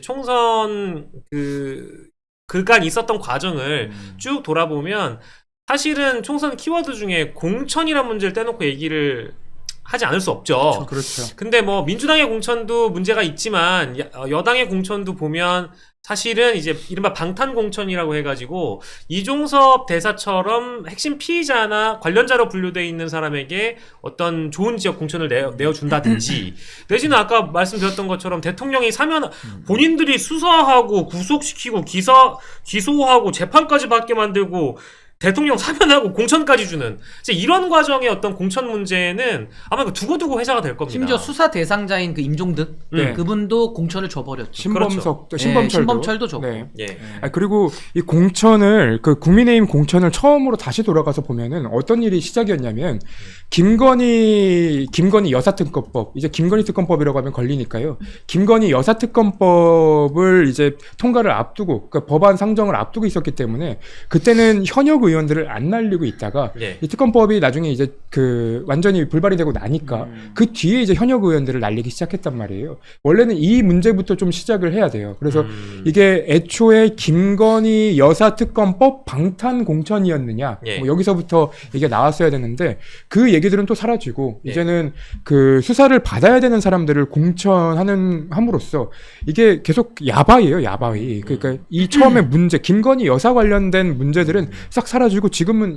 총선 그간 있었던 과정을 쭉 돌아보면 사실은 총선 키워드 중에 공천이라는 문제를 떼놓고 얘기를 하지 않을 수 없죠. 그렇죠. 근데 뭐 민주당의 공천도 문제가 있지만 여당의 공천도 보면 사실은 이제 이른바 방탄 공천이라고 해가지고 이종섭 대사처럼 핵심 피의자나 관련자로 분류되어 있는 사람에게 어떤 좋은 지역 공천을 내어준다든지 내지는 아까 말씀드렸던 것처럼 대통령이 사면 본인들이 수사하고 구속시키고 기소하고 재판까지 받게 만들고 대통령 사면하고 공천까지 주는 이런 과정의 어떤 공천 문제는 아마 두고두고 회자가 될 겁니다. 심지어 수사 대상자인 그 임종득 그분도 공천을 줘버렸죠. 신범철도. 신범철도 줬고. 네. 예. 그리고 이 공천을 국민의힘 공천을 처음으로 다시 돌아가서 보면은 어떤 일이 시작이었냐면 김건희 여사특검법, 이제 김건희 특검법이라고 하면 걸리니까요. 김건희 여사특검법을 이제 통과를 앞두고, 그러니까 법안 상정을 앞두고 있었기 때문에 그때는 현역 의원들을 안 날리고 있다가 이 특검법이 나중에 이제 완전히 불발이 되고 나니까 그 뒤에 이제 현역 의원들을 날리기 시작했단 말이에요. 원래는 이 문제부터 좀 시작을 해야 돼요. 그래서 이게 애초에 김건희 여사특검법 방탄 공천이었느냐, 뭐 여기서부터 이게 나왔어야 되는데 그 얘기들은 또 사라지고 이제는 그 수사를 받아야 되는 사람들을 공천함으로써 이게 계속 야바이에요, 야바이. 그러니까 이 처음에 문제, 김건희 여사 관련된 문제들은 싹 사라지고 지금은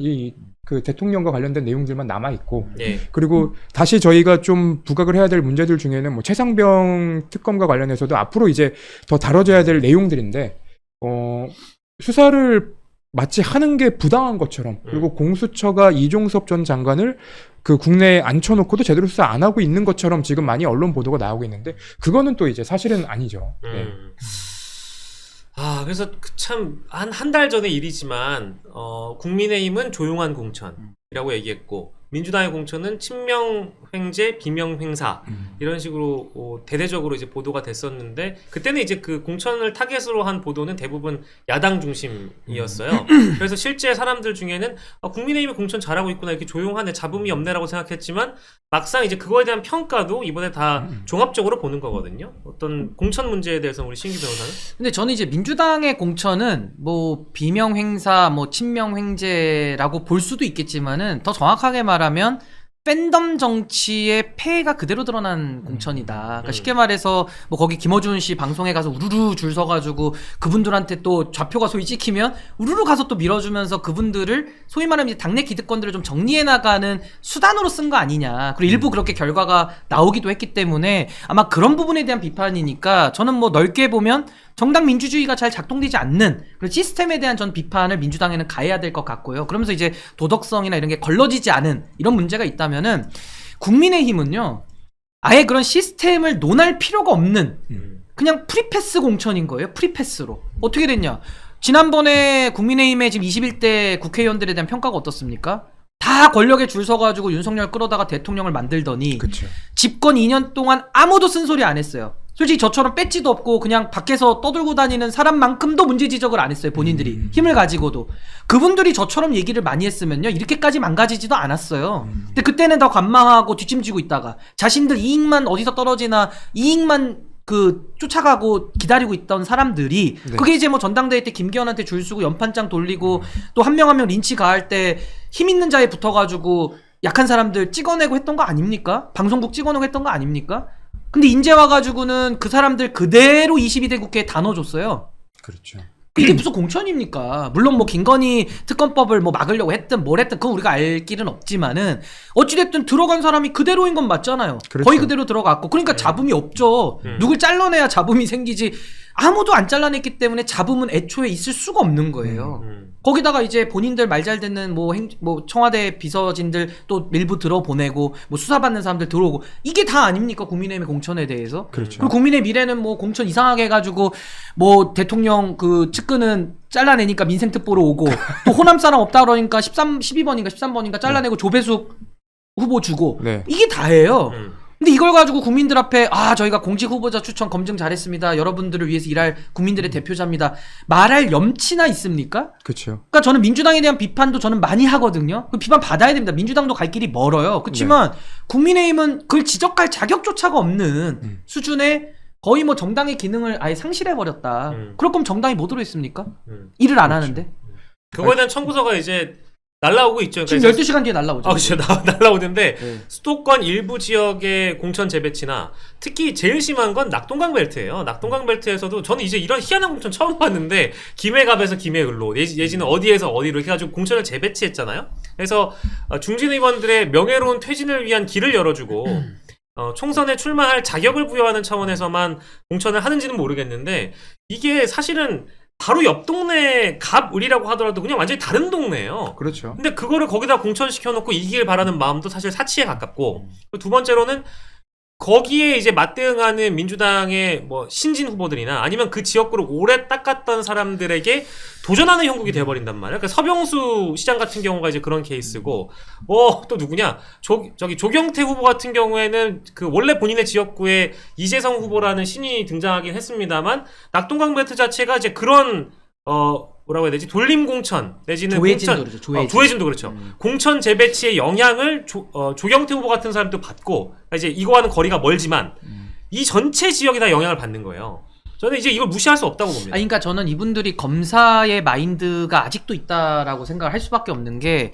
그 대통령과 관련된 내용들만 남아있고 그리고 다시 저희가 좀 부각을 해야 될 문제들 중에는 뭐 최상병 특검과 관련해서도 앞으로 이제 더 다뤄져야 될 내용들인데 수사를 마치 하는 게 부당한 것처럼 그리고 공수처가 이종섭 전 장관을 그 국내에 앉혀놓고도 제대로 수사 안 하고 있는 것처럼 지금 많이 언론 보도가 나오고 있는데 그거는 또 이제 사실은 아니죠. 그래서 참 한 달 전의 일이지만 국민의힘은 조용한 공천이라고 얘기했고 민주당의 공천은 친명 횡재, 비명 횡사 이런 식으로 대대적으로 이제 보도가 됐었는데 그때는 이제 그 공천을 타겟으로 한 보도는 대부분 야당 중심이었어요. 그래서 실제 사람들 중에는 국민의힘이 공천 잘하고 있구나 이렇게 조용하네 잡음이 없네라고 생각했지만 막상 이제 그거에 대한 평가도 이번에 다 종합적으로 보는 거거든요. 어떤 공천 문제에 대해서 우리 신기 변호사는? 근데 저는 이제 민주당의 공천은 뭐 비명 횡사, 뭐 친명 횡재라고 볼 수도 있겠지만은 더 정확하게 말하면 팬덤 정치의 폐해가 그대로 드러난 공천이다. 그러니까 쉽게 말해서 뭐 거기 김어준 씨 방송에 가서 우르르 줄 서가지고 그분들한테 또 좌표가 소위 찍히면 우르르 가서 또 밀어주면서 그분들을 소위 말하면 이제 당내 기득권들을 좀 정리해 나가는 수단으로 쓴 거 아니냐. 그리고 일부 그렇게 결과가 나오기도 했기 때문에 아마 그런 부분에 대한 비판이니까 저는 뭐 넓게 보면 정당 민주주의가 잘 작동되지 않는 그런 시스템에 대한 전 비판을 민주당에는 가해야 될 것 같고요. 그러면서 이제 도덕성이나 이런 게 걸러지지 않은 이런 문제가 있다면은 국민의힘은요 아예 그런 시스템을 논할 필요가 없는 그냥 프리패스 공천인 거예요. 프리패스로. 어떻게 됐냐? 지난번에 국민의힘의 지금 21대 국회의원들에 대한 평가가 어떻습니까? 다 권력에 줄 서가지고 윤석열 끌어다가 대통령을 만들더니 그쵸. 집권 2년 동안 아무도 쓴소리 안 했어요. 솔직히 저처럼 배지도 없고 그냥 밖에서 떠들고 다니는 사람만큼도 문제 지적을 안 했어요. 본인들이 힘을 가지고도. 그분들이 저처럼 얘기를 많이 했으면요 이렇게까지 망가지지도 않았어요. 근데 그때는 더 관망하고 뒷짐지고 있다가 자신들 이익만 어디서 떨어지나 이익만 쫓아가고 기다리고 있던 사람들이 그게 이제 뭐 전당대회 때 김기현한테 줄 서고 연판장 돌리고 또 한 명 한 명 린치 가할 때 힘 있는 자에 붙어가지고 약한 사람들 찍어내고 했던 거 아닙니까? 방송국 찍어내고 했던 거 아닙니까? 근데 인제 와가지고는 그 사람들 그대로 22대 국회에 다 넣어줬어요. 그렇죠. 이게 무슨 공천입니까? 물론 뭐 김건희 특검법을 뭐 막으려고 했든 뭘 했든 그건 우리가 알 길은 없지만은 어찌됐든 들어간 사람이 그대로인 건 맞잖아요. 그렇죠. 거의 그대로 들어갔고 그러니까 잡음이 없죠. 누굴 잘라내야 잡음이 생기지. 아무도 안 잘라냈기 때문에 잡음은 애초에 있을 수가 없는 거예요. 거기다가 이제 본인들 말 잘 듣는 뭐 청와대 비서진들 또 일부 들어보내고 뭐 수사받는 사람들 들어오고 이게 다 아닙니까? 국민의힘의 공천에 대해서. 그렇죠. 그리고 국민의 미래는 뭐 공천 이상하게 해가지고 뭐 대통령 그 측근은 잘라내니까 민생특보로 오고 또 호남 사람 없다 그러니까 12번인가 13번인가 잘라내고 조배숙 후보 주고 이게 다예요. 근데 이걸 가지고 국민들 앞에 저희가 공직 후보자 추천 검증 잘했습니다. 여러분들을 위해서 일할 국민들의 대표자입니다. 말할 염치나 있습니까? 그렇죠. 그러니까 저는 민주당에 대한 비판도 저는 많이 하거든요. 그 비판 받아야 됩니다. 민주당도 갈 길이 멀어요. 그렇지만 국민의힘은 그걸 지적할 자격조차가 없는 수준의 거의 뭐 정당의 기능을 아예 상실해 버렸다. 그럴 거면 정당이 뭐 들어있습니까? 음. 일을 안 하는데. 그거에 대한 청구서가 이제 날라오고 있죠. 지금 그러니까 12시간 뒤에 날라오죠. 그렇죠. 날라오는데 네. 수도권 일부 지역의 공천 재배치나 특히 제일 심한 건 낙동강 벨트예요. 낙동강 벨트에서도 저는 이제 이런 희한한 공천 처음 봤는데 김해갑에서 김해을로 예지는 어디에서 어디로 이렇게 해가지고 공천을 재배치했잖아요. 그래서 중진 의원들의 명예로운 퇴진을 위한 길을 열어주고 총선에 출마할 자격을 부여하는 차원에서만 공천을 하는지는 모르겠는데 이게 사실은 바로 옆 동네 갑을이라고 하더라도 그냥 완전히 다른 동네예요. 그렇죠. 근데 그거를 거기다 공천시켜놓고 이기길 바라는 마음도 사실 사치에 가깝고 두 번째로는 거기에 이제 맞대응하는 민주당의 뭐 신진 후보들이나 아니면 그 지역구를 오래 닦았던 사람들에게 도전하는 형국이 되어버린단 말이야. 그러니까 서병수 시장 같은 경우가 이제 그런 케이스고, 또 누구냐? 저기 조경태 후보 같은 경우에는 그 원래 본인의 지역구에 이재성 후보라는 신이 등장하긴 했습니다만 낙동강 벨트 자체가 이제 그런 뭐라고 해야 되지? 돌림 공천 내지는 조혜진도 공천, 그렇죠. 조혜진. 조혜진도 그렇죠. 공천 재배치의 영향을 조경태 후보 같은 사람도 받고 이제 이거와는 거리가 멀지만 이 전체 지역이 다 영향을 받는 거예요. 저는 이제 이걸 무시할 수 없다고 봅니다. 그러니까 저는 이분들이 검사의 마인드가 아직도 있다라고 생각을 할 수밖에 없는 게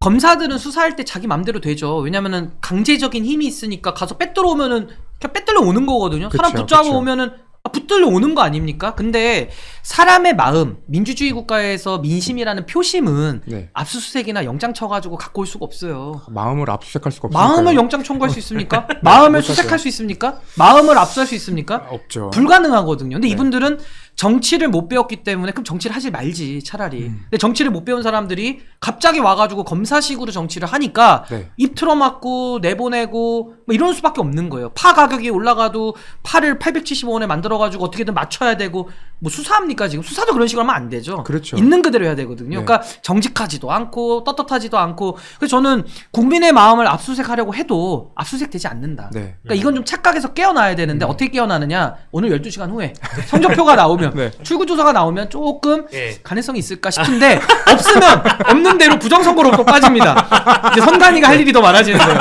검사들은 수사할 때 자기 맘대로 되죠. 왜냐면은 강제적인 힘이 있으니까 가서 빼들어 오면은 그냥 빼들러 오는 거거든요. 그쵸, 사람 붙잡아 그쵸. 오면은 붙들려 오는 거 아닙니까? 근데 사람의 마음, 민주주의 국가에서 민심이라는 표심은 네. 압수수색이나 영장 쳐가지고 갖고 올 수가 없어요. 마음을 압수수색할 수가 없으니까요. 마음을 영장 청구할 수 있습니까? 마음을 못하죠. 수색할 수 있습니까? 마음을 압수할 수 있습니까? 없죠. 불가능하거든요. 근데 네. 이분들은 정치를 못 배웠기 때문에 그럼 정치를 하지 말지 차라리. 근데 정치를 못 배운 사람들이 갑자기 와가지고 검사식으로 정치를 하니까 네. 입 틀어막고 내보내고 뭐 이런 수밖에 없는 거예요. 파 가격이 올라가도 파를 875원에 만들어가지고 어떻게든 맞춰야 되고 뭐 수사합니까 지금? 수사도 그런 식으로 하면 안 되죠. 그렇죠. 있는 그대로 해야 되거든요. 네. 그러니까 정직하지도 않고 떳떳하지도 않고 그래서 저는 국민의 마음을 압수수색하려고 해도 압수수색되지 않는다. 네. 그러니까 이건 좀 착각해서 깨어나야 되는데 어떻게 깨어나느냐? 오늘 12시간 후에 성적표가 나오면 네. 출구조사가 나오면 조금 예. 가능성이 있을까 싶은데 없으면 없는 대로 부정선거로 또 빠집니다. 이제 선관위가 할 일이 더 많아지는 거예요.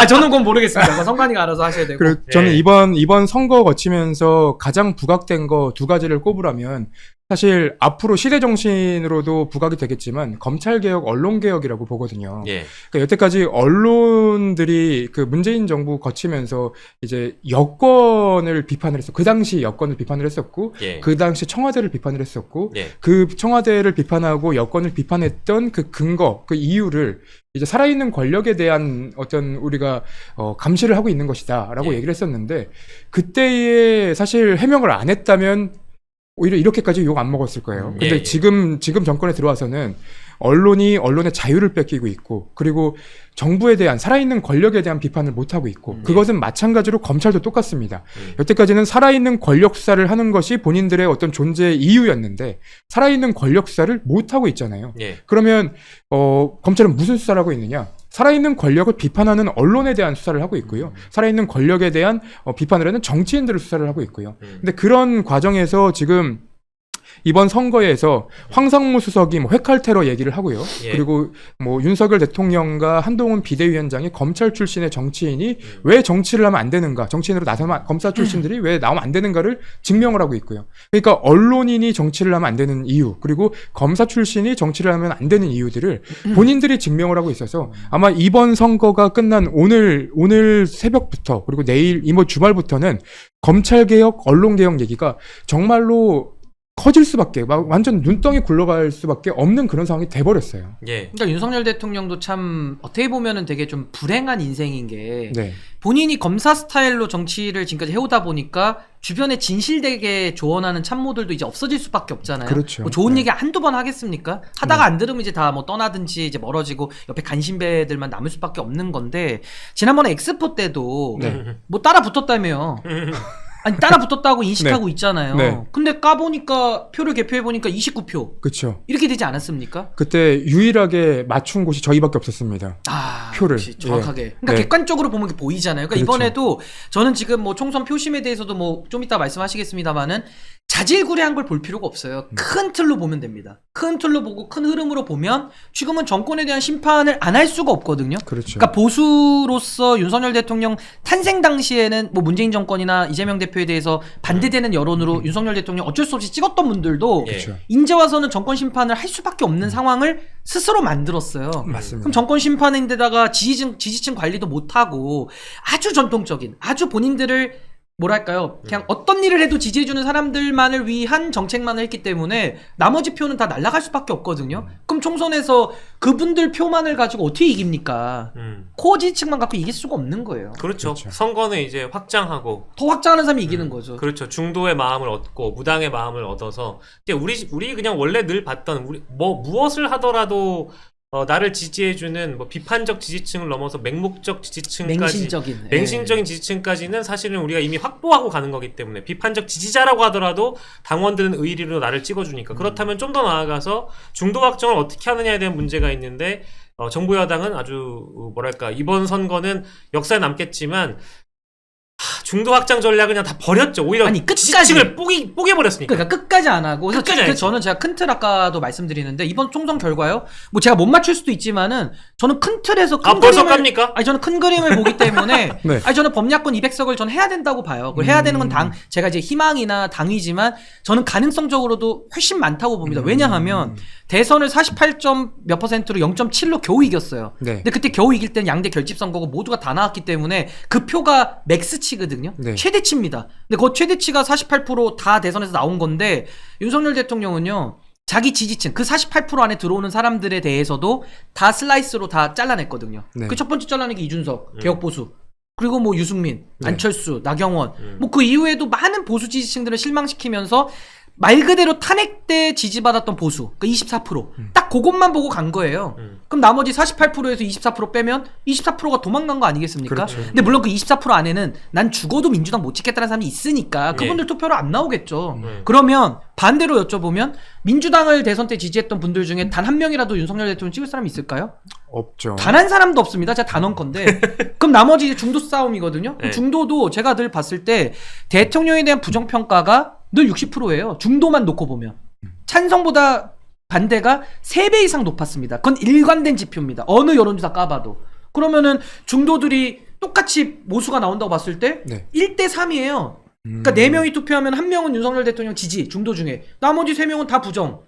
저는 그건 모르겠습니다. 그건 선관위가 알아서 하셔야 되고. 그리고 저는 이번 선거 거치면서 가장 부각된 거 두 가지를 꼽으라면 사실 앞으로 시대 정신으로도 부각이 되겠지만 검찰 개혁, 언론 개혁이라고 보거든요. 예. 그러니까 여태까지 언론들이 그 문재인 정부 거치면서 이제 여권을 비판을 했어. 그 당시 여권을 비판을 했었고, 예. 그 당시 청와대를 비판을 했었고, 예. 그 청와대를 비판하고 여권을 비판했던 그 근거, 그 이유를 이제 살아있는 권력에 대한 어떤 우리가 감시를 하고 있는 것이다라고 예. 얘기를 했었는데 그때에 사실 해명을 안 했다면 오히려 이렇게까지 욕 안 먹었을 거예요. 근데 예, 예. 지금 정권에 들어와서는 언론의 자유를 뺏기고 있고 그리고 정부에 대한 살아있는 권력에 대한 비판을 못 하고 있고 그것은 마찬가지로 검찰도 똑같습니다. 여태까지는 살아있는 권력 수사를 하는 것이 본인들의 어떤 존재의 이유였는데 살아있는 권력 수사를 못 하고 있잖아요. 예. 그러면 검찰은 무슨 수사를 하고 있느냐? 살아있는 권력을 비판하는 언론에 대한 수사를 하고 있고요. 살아있는 권력에 대한 비판을 하는 정치인들을 수사를 하고 있고요. 근데 그런 과정에서 지금 이번 선거에서 황상무 수석이 뭐 회칼 테러 얘기를 하고요. 예. 그리고 뭐 윤석열 대통령과 한동훈 비대위원장이 검찰 출신의 정치인이 왜 정치를 하면 안 되는가, 정치인으로 나서면 검사 출신들이 왜 나오면 안 되는가를 증명을 하고 있고요. 그러니까 언론인이 정치를 하면 안 되는 이유, 그리고 검사 출신이 정치를 하면 안 되는 이유들을 본인들이 증명을 하고 있어서 아마 이번 선거가 끝난 오늘 새벽부터 그리고 내일 이번 주말부터는 검찰 개혁, 언론 개혁 얘기가 정말로 커질 수밖에, 막 완전 눈덩이 굴러갈 수밖에 없는 그런 상황이 돼버렸어요. 예. 그러니까 윤석열 대통령도 참 어떻게 보면은 되게 좀 불행한 인생인 게 네. 본인이 검사 스타일로 정치를 지금까지 해오다 보니까 주변에 진실되게 조언하는 참모들도 이제 없어질 수밖에 없잖아요. 그렇죠. 뭐 좋은 네. 얘기 한두 번 하겠습니까? 하다가 안 들으면 이제 다 뭐 떠나든지 이제 멀어지고 옆에 간신배들만 남을 수밖에 없는 건데 지난번에 엑스포 때도 네. 뭐 따라 붙었다며요. 아니 따라 붙었다고 인식하고 네. 있잖아요. 네. 근데 까보니까 표를 개표해보니까 29표 그렇죠. 이렇게 되지 않았습니까? 그때 유일하게 맞춘 곳이 저희밖에 없었습니다. 아, 표를. 역시 정확하게. 예. 그러니까 네. 객관적으로 보면 그게 보이잖아요. 그러니까 그렇죠. 이번에도 저는 지금 뭐 총선 표심에 대해서도 뭐 좀 이따 말씀하시겠습니다만은 자질구레한 걸 볼 필요가 없어요. 큰 틀로 보면 됩니다. 큰 틀로 보고 큰 흐름으로 보면 지금은 정권에 대한 심판을 안 할 수가 없거든요. 그렇죠. 그러니까 보수로서 윤석열 대통령 탄생 당시에는 뭐 문재인 정권이나 이재명 대표에 대해서 반대되는 여론으로 윤석열 대통령 어쩔 수 없이 찍었던 분들도 예. 그렇죠. 이제 와서는 정권 심판을 할 수밖에 없는 상황을 스스로 만들었어요. 맞습니다. 그럼 정권 심판인데다가 지지층 관리도 못하고 아주 전통적인, 아주 본인들을 뭐랄까요, 그냥 어떤 일을 해도 지지해주는 사람들만을 위한 정책만을 했기 때문에 나머지 표는 다 날아갈 수밖에 없거든요. 그럼 총선에서 그분들 표만을 가지고 어떻게 이깁니까? 코어 지지층만 갖고 이길 수가 없는 거예요. 그렇죠. 그렇죠. 선거는 이제 확장하고 더 확장하는 사람이 이기는 거죠. 그렇죠. 중도의 마음을 얻고 무당의 마음을 얻어서 이게 우리 그냥 원래 늘 봤던 우리 뭐 무엇을 하더라도 나를 지지해주는 뭐 비판적 지지층을 넘어서 맹목적 지지층까지 맹신적인 지지층까지는 사실은 우리가 이미 확보하고 가는 거기 때문에 비판적 지지자라고 하더라도 당원들은 의리로 나를 찍어주니까 그렇다면 좀 더 나아가서 중도 확정을 어떻게 하느냐에 대한 문제가 있는데 정부 여당은 아주 뭐랄까 이번 선거는 역사에 남겠지만 중도 확장 전략을 그냥 다 버렸죠. 오히려 아니, 끝까지. 지지층을 뽀개버렸으니까. 그러니까 끝까지 안 하고 그래서 끝까지 안 했지. 저는 제가 큰 틀 아까도 말씀드리는데 이번 총선 결과요. 뭐 제가 못 맞출 수도 있지만은 저는 큰 틀에서 큰 벌써 그림을 깝니까? 아니 저는 큰 그림을 보기 때문에 네. 아니 저는 법약권 200석을 전 해야 된다고 봐요. 그걸 해야 되는 건 제가 이제 희망이나 당이지만 저는 가능성적으로도 훨씬 많다고 봅니다. 왜냐하면 대선을 48점 몇 %로 0.7로 겨우 이겼어요. 네. 근데 그때 겨우 이길 때는 양대 결집 선거고 모두가 다 나왔기 때문에 그 표가 맥스치거든요. 네. 최대치입니다. 근데 그 최대치가 48%다 대선에서 나온 건데 윤석열 대통령은요. 자기 지지층 그 48% 안에 들어오는 사람들에 대해서도 다 슬라이스로 다 잘라냈거든요. 네. 그 첫 번째 잘라낸 게 이준석, 개혁보수. 그리고 뭐 유승민, 네. 안철수, 나경원. 뭐 그 이후에도 많은 보수 지지층들을 실망시키면서 말 그대로 탄핵 때 지지받았던 보수, 그 24%. 딱 그것만 보고 간 거예요. 그럼 나머지 48%에서 24% 빼면 24%가 도망간 거 아니겠습니까? 그렇죠. 근데 물론 그 24% 안에는 난 죽어도 민주당 못 찍겠다는 사람이 있으니까 그분들 투표로 안 나오겠죠. 그러면 반대로 여쭤보면 민주당을 대선 때 지지했던 분들 중에 단 한 명이라도 윤석열 대통령 찍을 사람이 있을까요? 없죠. 단 한 사람도 없습니다. 제가 단언컨대. 그럼 나머지 이제 중도 싸움이거든요. 네. 중도도 제가 늘 봤을 때 대통령에 대한 부정평가가 늘 60%예요. 중도만 놓고 보면. 찬성보다 반대가 3배 이상 높았습니다. 그건 일관된 지표입니다. 어느 여론조사 까봐도. 그러면은 중도들이 똑같이 모수가 나온다고 봤을 때 네. 1대 3이에요. 그러니까 4명이 투표하면 1명은 윤석열 대통령 지지, 중도 중에. 나머지 3명은 다 부정.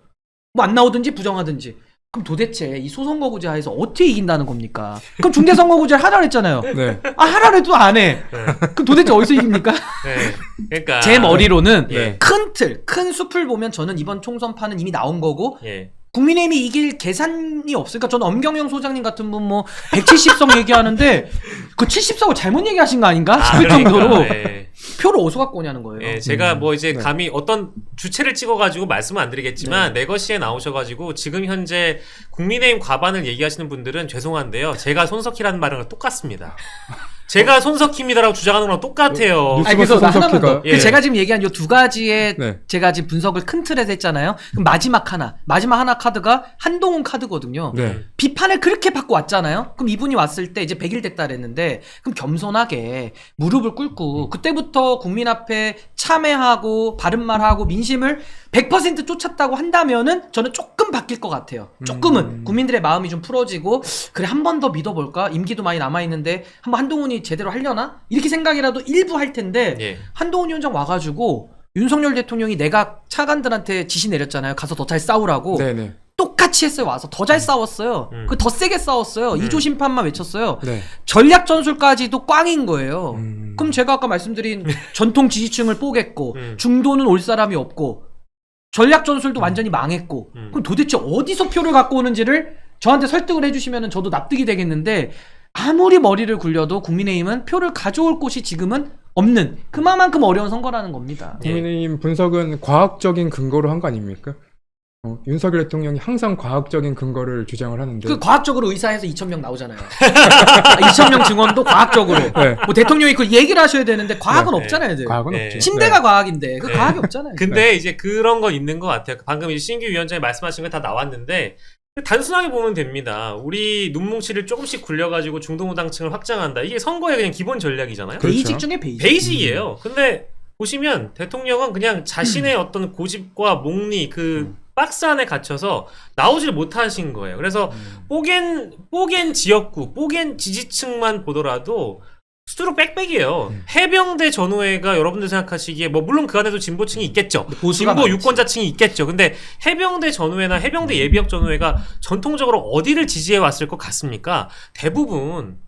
뭐 안 나오든지 부정하든지. 그럼 도대체 이 소선거구제 하에서 어떻게 이긴다는 겁니까? 그럼 중대선거구제를 하라 그랬잖아요. 네. 아, 하라 해도 안 해. 그럼 도대체 어디서 이깁니까? 네. 그러니까 제 머리로는 예. 큰 틀, 큰 숲을 보면 저는 이번 총선판은 이미 나온 거고 예. 국민의힘이 이길 계산이 없으니까 저는 엄경영 소장님 같은 분 뭐 170석 얘기하는데 그 70석을 잘못 얘기하신 거 아닌가 싶을 정도로 예. 표를 어디서 갖고 오냐는 거예요. 예, 제가 뭐 이제 네. 감히 어떤 주체를 찍어가지고 말씀은 안 드리겠지만 내거시에 나오셔가지고 지금 현재 국민의힘 과반을 얘기하시는 분들은 죄송한데요. 제가 손석희라는 말은 똑같습니다. 제가 손석희입니다라고 주장하는 거랑 똑같아요. 뉴스- 아니, 그래서 나 하나만 손석희가- 더. 예. 제가 지금 얘기한 요 두 가지의 네. 제가 지금 분석을 큰 틀에서 했잖아요. 그럼 마지막 하나 카드가 한동훈 카드거든요. 네. 비판을 그렇게 받고 왔잖아요. 그럼 이분이 왔을 때 이제 100일 됐다 그랬는데 그럼 겸손하게 무릎을 꿇고 그때부터 국민 앞에 참회하고 바른말하고 민심을 100% 쫓았다고 한다면은 저는 조금 바뀔 것 같아요. 조금은 국민들의 마음이 좀 풀어지고 그래 한 번 더 믿어볼까? 임기도 많이 남아있는데 한번 한동훈이 제대로 하려나? 이렇게 생각이라도 일부 할 텐데 예. 한동훈 위원장 와가지고 윤석열 대통령이 내각 차관들한테 지시 내렸잖아요. 가서 더 잘 싸우라고. 네네. 똑같이 했어요. 와서 더 잘 싸웠어요. 그 더 세게 싸웠어요. 2조 심판만 외쳤어요. 네. 전략 전술까지도 꽝인 거예요. 음. 그럼 제가 아까 말씀드린 전통 지지층을 뽀겠고 음. 중도는 올 사람이 없고 전략 전술도 완전히 망했고 그럼 도대체 어디서 표를 갖고 오는지를 저한테 설득을 해주시면 저도 납득이 되겠는데 아무리 머리를 굴려도 국민의힘은 표를 가져올 곳이 지금은 없는 그만큼 어려운 선거라는 겁니다. 국민의힘 분석은 과학적인 근거로 한 거 아닙니까? 윤석열 대통령이 항상 과학적인 근거를 주장을 하는데 그 과학적으로 의사에서 2,000명 나오잖아요. 2,000명 증언도 과학적으로. 네. 뭐 대통령이 그 얘기를 하셔야 되는데 과학은 네. 없잖아요. 이제. 과학은 네. 없죠. 침대가 과학인데 그 네. 과학이 없잖아요. 근데 이제 그런 거 있는 것 같아요. 방금 이제 신규 위원장이 말씀하신 거 다 나왔는데 단순하게 보면 됩니다. 우리 눈뭉치를 조금씩 굴려가지고 중도무당층을 확장한다. 이게 선거의 그냥 기본 전략이잖아요. 그렇죠. 베이직 중에 베이직. 베이직이에요. 근데 보시면 대통령은 그냥 자신의 어떤 고집과 목리 그 박스 안에 갇혀서 나오질 못하신 거예요. 그래서 뽀갠 지역구, 뽀갠 지지층만 보더라도 수두룩 빽빽이에요. 해병대 전후회가 여러분들 생각하시기에 뭐 물론 그 안에도 진보층이 있겠죠. 보수가 진보 많지. 유권자층이 있겠죠. 근데 해병대 전후회나 해병대 예비역 전후회가 전통적으로 어디를 지지해 왔을 것 같습니까? 대부분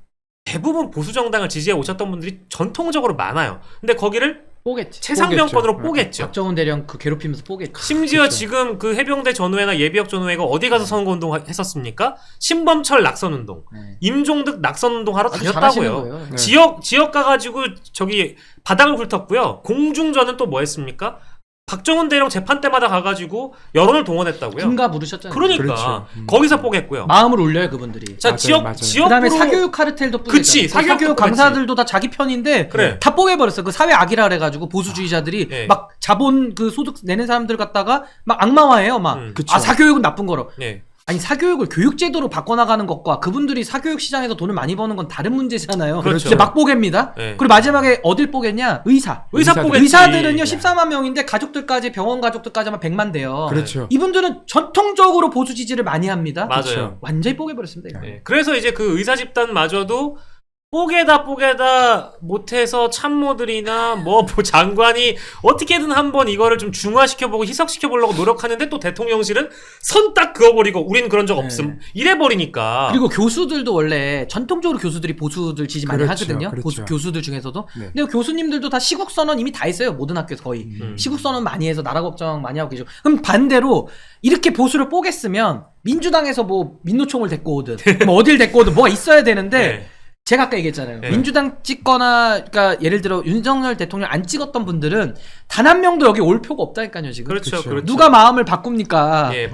보수 정당을 지지해 오셨던 분들이 전통적으로 많아요. 근데 거기를 뽀겠지. 최상병권으로 뽀겠죠. 박정훈 대령 그 괴롭히면서 뽀겠지. 심지어 지금 그 해병대 전후회나 예비역 전후회가 어디 가서 선거운동 했었습니까? 신범철 낙선운동, 네. 임종득 낙선운동 하러 아주 잘하시는 다녔다고요. 거예요. 네. 지역 가가지고 저기 바닥을 훑었고요. 공중전은 또 뭐 했습니까? 박정훈 대령 재판 때마다 가가지고 여론을 동원했다고요. 김가 부르셨잖아요. 그러니까 그렇죠. 거기서 뽀겠고요. 마음을 올려요 그분들이. 자 맞아요, 맞아요. 지역으로 그다음에 사교육 카르텔도 뿌리잖아요. 그치, 사교육도 사교육 뿌렸지. 강사들도 다 자기 편인데 그래. 다 뽀개버렸어. 그 사회 악이라 그래가지고 보수주의자들이 예. 막 자본 그 소득 내는 사람들 갖다가 막 악마화해요. 막 그쵸. 아 사교육은 나쁜 거로. 예. 아니 사교육을 교육제도로 바꿔나가는 것과 그분들이 사교육 시장에서 돈을 많이 버는 건 다른 문제잖아요. 그렇죠. 근데 막 뽀갭니다. 네. 그리고 마지막에 어딜 뽀겠냐? 의사. 의사 뽀겠지. 의사들은요 14만 명인데 가족들까지 병원 가족들까지만 100만 돼요. 그렇죠. 이분들은 전통적으로 보수 지지를 많이 합니다. 맞아요. 완전히 뽀개버렸습니다. 이거. 네. 그래서 이제 그 의사 집단마저도 뽀개다 못해서 참모들이나 뭐 장관이 어떻게든 한번 이거를 좀 중화시켜보고 희석시켜보려고 노력하는데 또 대통령실은 선 딱 그어버리고 우린 그런 적 없음 이래버리니까. 그리고 교수들도 원래 전통적으로 교수들이 보수들 지지 많이 그렇죠, 하거든요. 그렇죠. 보수 교수들 중에서도. 네. 근데 교수님들도 다 시국선언 이미 다 했어요. 모든 학교에서 거의. 시국선언 많이 해서 나라 걱정 많이 하고 계시고. 그럼 반대로 이렇게 보수를 뽀겠으면 민주당에서 뭐 민노총을 데리고 오든 뭐 어딜 데리고 오든 뭐가 있어야 되는데 네. 제가 아까 얘기했잖아요. 네. 민주당 찍거나, 그러니까 예를 들어 윤석열 대통령 안 찍었던 분들은 단 한 명도 여기 올 표가 없다니까요, 지금. 그렇죠. 그렇죠. 그렇죠. 누가 마음을 바꿉니까? 예,